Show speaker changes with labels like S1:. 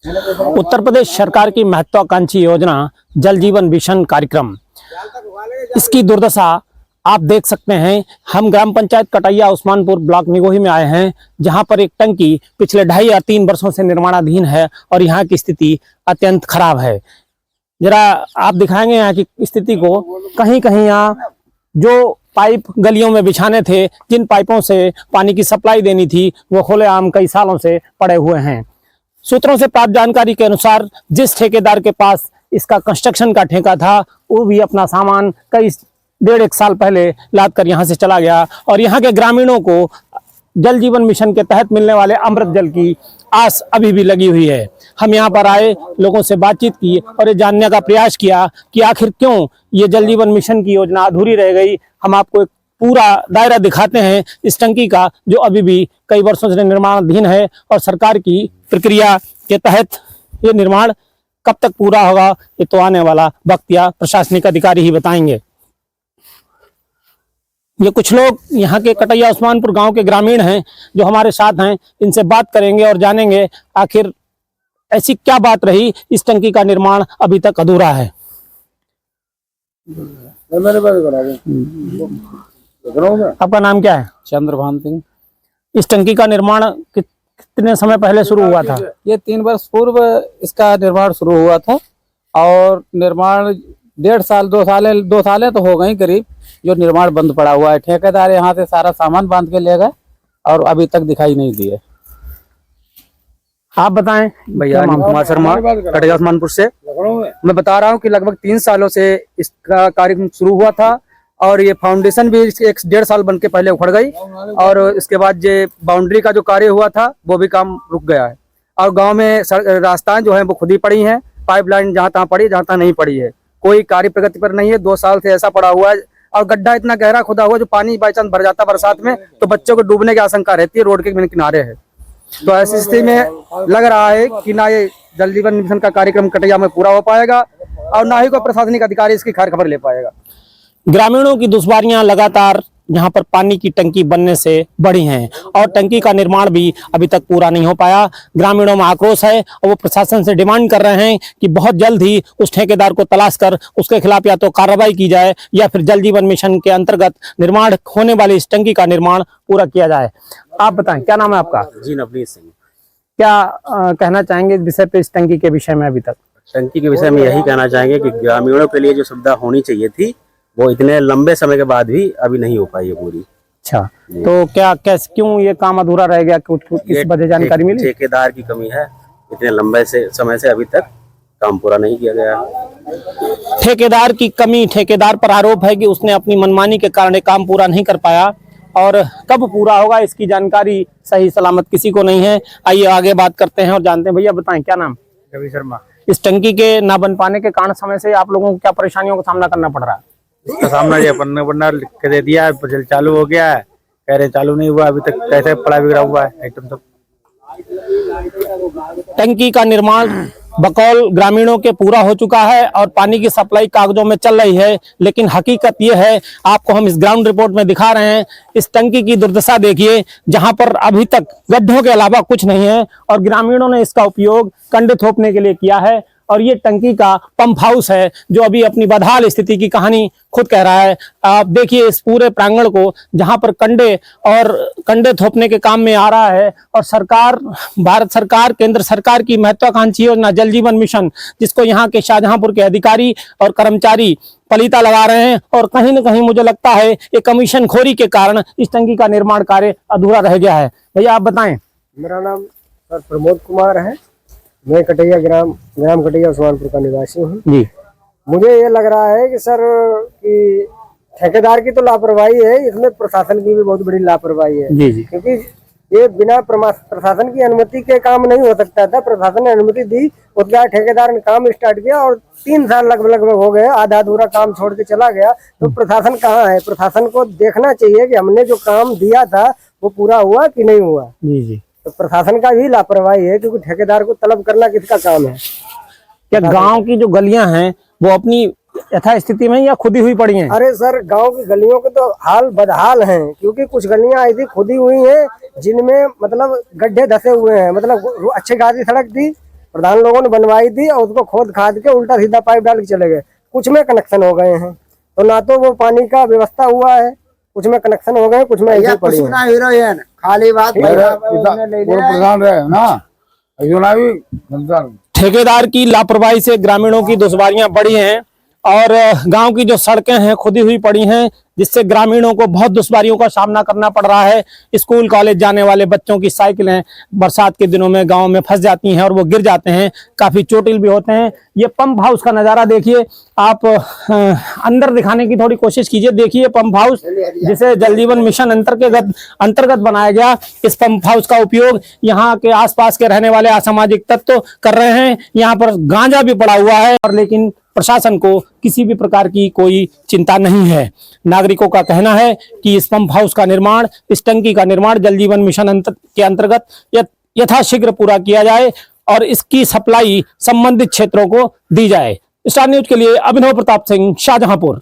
S1: उत्तर प्रदेश सरकार की महत्वाकांक्षी योजना जल जीवन मिशन कार्यक्रम, इसकी दुर्दशा आप देख सकते हैं। हम ग्राम पंचायत कटैया उस्मानपुर ब्लॉक निगोही में आए हैं, जहां पर एक टंकी पिछले 2.5 या 3 वर्षों से निर्माणाधीन है और यहाँ की स्थिति अत्यंत खराब है। जरा आप दिखाएंगे यहाँ की स्थिति को। कहीं कहीं यहाँ जो पाइप गलियों में बिछाने थे, जिन पाइपों से पानी की सप्लाई देनी थी, वो खुलेआम कई सालों से पड़े हुए हैं। सूत्रों से प्राप्त जानकारी के अनुसार जिस ठेकेदार के पास इसका कंस्ट्रक्शन का ठेका था, वो भी अपना सामान कई 1.5 साल पहले लाद कर यहाँ से चला गया और यहाँ के ग्रामीणों को जल जीवन मिशन के तहत मिलने वाले अमृत जल की आस अभी भी लगी हुई है। हम यहाँ पर आए, लोगों से बातचीत की और ये जानने का प्रयास किया कि आखिर क्यों ये जल जीवन मिशन की योजना अधूरी रह गई। हम आपको एक पूरा दायरा दिखाते हैं इस टंकी का, जो अभी भी कई वर्षों से निर्माणाधीन है और सरकार की प्रक्रिया के तहत ये निर्माण कब तक पूरा होगा, ये तो आने वाला वक्त या प्रशासनिक अधिकारी ही बताएंगे। ये कुछ लोग यहाँ के कटैया उस्मानपुर गांव के ग्रामीण हैं जो हमारे साथ हैं। इनसे बात करेंगे और जानेंगे आखिर ऐसी क्या बात रही इस टंकी का निर्माण अभी तक अधूरा है। आपका नाम क्या है?
S2: चंद्रभान सिंह।
S1: इस टंकी का निर्माण कितने समय पहले शुरू हुआ था?
S2: ये 3 वर्ष पूर्व इसका निर्माण शुरू हुआ था और निर्माण 1.5 साल 2 साल तो हो गई करीब जो निर्माण बंद पड़ा हुआ है। ठेकेदार यहाँ से सारा सामान बांध के ले गए और अभी तक दिखाई नहीं दिए।
S1: आप बताएं
S3: भैया। कुमार शर्मा, कटैया उस्मानपुर से। मैं बता रहा हूँ कि लगभग 3 सालों से इसका कार्य शुरू हुआ था और ये फाउंडेशन भी 1.5 साल बन के पहले उखड़ गई और इसके बाद ये बाउंड्री का जो कार्य हुआ था वो भी काम रुक गया है और गांव में रास्ताएं जो है वो खुद ही पड़ी हैं। पाइपलाइन जहां तहां पड़ी, जहां तहां नहीं पड़ी है। कोई कार्य प्रगति पर नहीं है। 2 साल से ऐसा पड़ा हुआ है और गड्ढा इतना गहरा खुदा हुआ जो पानी बाई चांस भर जाता बरसात में तो बच्चों को डूबने की आशंका रहती है। रोड के किनारे है, तो ऐसी स्थिति में लग रहा है कि ना ये जल जीवन मिशन का कार्यक्रम कटैया में पूरा हो पाएगा और ना ही कोई प्रशासनिक अधिकारी इसकी खैर खबर ले पाएगा।
S1: ग्रामीणों की दुश्वारियां लगातार यहाँ पर पानी की टंकी बनने से बढ़ी हैं और टंकी का निर्माण भी अभी तक पूरा नहीं हो पाया। ग्रामीणों में आक्रोश है और वो प्रशासन से डिमांड कर रहे हैं कि बहुत जल्द ही उस ठेकेदार को तलाश कर उसके खिलाफ या तो कार्रवाई की जाए या फिर जल जीवन मिशन के अंतर्गत निर्माण होने वाली इस टंकी का निर्माण पूरा किया जाए। आप बताएं, क्या नाम है आपका?
S4: जी, नवनीत सिंह।
S1: क्या कहना चाहेंगे इस विषय पे, इस टंकी के विषय में? अभी तक
S4: टंकी के विषय में यही कहना चाहेंगे कि ग्रामीणों के लिए जो सुविधा होनी चाहिए थी वो इतने लंबे समय के बाद भी अभी नहीं हो पाई है पूरी।
S1: अच्छा, तो क्या कैसे क्यों ये काम अधूरा रह गया? किस वजह जानकारी मिली?
S4: ठेकेदार की कमी है। इतने लंबे समय से अभी तक काम पूरा नहीं किया गया।
S1: ठेकेदार की कमी, ठेकेदार पर आरोप है कि उसने अपनी मनमानी के कारण काम पूरा नहीं कर पाया और कब पूरा होगा इसकी जानकारी सही सलामत किसी को नहीं है। आइए आगे बात करते हैं और जानते हैं। भैया बताएं, क्या नाम?
S3: रवि शर्मा।
S1: इस टंकी के ना बन पाने के कारण समय से आप लोगों को क्या परेशानियों का सामना करना पड़ रहा है?
S3: इसका सामना ये बनना लिख के दे दिया है, जल चालू हो गया है, कह रहे चालू नहीं हुआ अभी तक, कैसे पड़ा बिगड़ा हुआ है एकदम सब।
S1: टंकी का निर्माण बकौल ग्रामीणों के पूरा हो चुका है और पानी की सप्लाई कागजों में चल रही है, लेकिन हकीकत ये है, आपको हम इस ग्राउंड रिपोर्ट में दिखा रहे हैं। इस टंकी की दुर्दशा देखिए, जहां पर अभी तक गड्ढों के अलावा कुछ नहीं है और ग्रामीणों ने इसका उपयोग कंडे थोपने के लिए किया है। और ये टंकी का पंप हाउस है जो अभी अपनी बदहाल स्थिति की कहानी खुद कह रहा है। आप देखिए इस पूरे प्रांगण को, जहां पर कंडे थोपने के काम में आ रहा है और सरकार, भारत सरकार, केंद्र सरकार की महत्वाकांक्षी योजना जल जीवन मिशन, जिसको यहाँ के शाहजहांपुर के अधिकारी और कर्मचारी पलीता लगा रहे हैं और कहीं न कहीं मुझे लगता है ये कमीशन खोरी के कारण इस टंकी का निर्माण कार्य अधूरा रह गया है। भैया आप बताएं।
S5: मेरा नाम सर प्रमोद कुमार है। मैं कटैया ग्राम कटैया उस्मानपुर का निवासी हूँ
S1: जी।
S5: मुझे ये लग रहा है कि सर कि ठेकेदार की तो लापरवाही है, इसमें प्रशासन की भी बहुत बड़ी लापरवाही है।
S1: जी जी।
S5: क्योंकि ये बिना प्रशासन की अनुमति के काम नहीं हो सकता था। प्रशासन ने अनुमति दी, उसके बाद ठेकेदार ने काम स्टार्ट किया और 3 साल लगभग हो गए, आधा अधूरा काम छोड़ के चला गया। तो प्रशासन कहाँ है? प्रशासन को देखना चाहिए कि हमने जो काम दिया था वो पूरा हुआ कि नहीं हुआ।
S1: जी जी।
S5: तो प्रशासन का भी लापरवाही है, क्योंकि ठेकेदार को तलब करना किसका काम है?
S1: क्या गांव की जो गलियां हैं वो अपनी यथा स्थिति में या खुदी हुई पड़ी हैं?
S5: अरे सर, गांव की गलियों के तो हाल बदहाल हैं, क्योंकि कुछ गलियां ऐसी खुदी हुई हैं जिनमें मतलब गड्ढे धसे हुए हैं। मतलब अच्छी खासी सड़क थी, प्रधान लोगों ने बनवाई थी और उसको खोद खाद के उल्टा सीधा पाइप डाल के चले गए। कुछ में कनेक्शन हो गए हैं, तो ना तो वो पानी का व्यवस्था हुआ है, कुछ में कनेक्शन हो गए, कुछ में ऐसे पड़ी है।
S6: हीरोइन खाली बात प्रधान रहे ना।
S1: ठेकेदार की लापरवाही से ग्रामीणों की दुश्वारियां बढ़ी हैं और गांव की जो सड़कें हैं खुदी हुई पड़ी हैं, जिससे ग्रामीणों को बहुत दुश्वारियों का सामना करना पड़ रहा है। स्कूल कॉलेज जाने वाले बच्चों की साइकिलें बरसात के दिनों में गांव में फंस जाती हैं और वो गिर जाते हैं, काफी चोटिल भी होते हैं। ये पंप हाउस का नजारा देखिए आप, अंदर दिखाने की थोड़ी कोशिश कीजिए। देखिए पंप हाउस जिसे जल जीवन मिशन अंतर्गत बनाया गया, इस पंप हाउस का उपयोग यहाँ के आसपास के रहने वाले असामाजिक तत्व कर रहे हैं। यहाँ पर गांजा भी पड़ा हुआ है और लेकिन प्रशासन को किसी भी प्रकार की कोई चिंता नहीं है। नागरिकों का कहना है कि इस पंप हाउस का निर्माण, इस टंकी का निर्माण जल जीवन मिशन के अंतर्गत यथाशीघ्र पूरा किया जाए और इसकी सप्लाई संबंधित क्षेत्रों को दी जाए। स्टार न्यूज के लिए अभिनव प्रताप सिंह, शाहजहांपुर।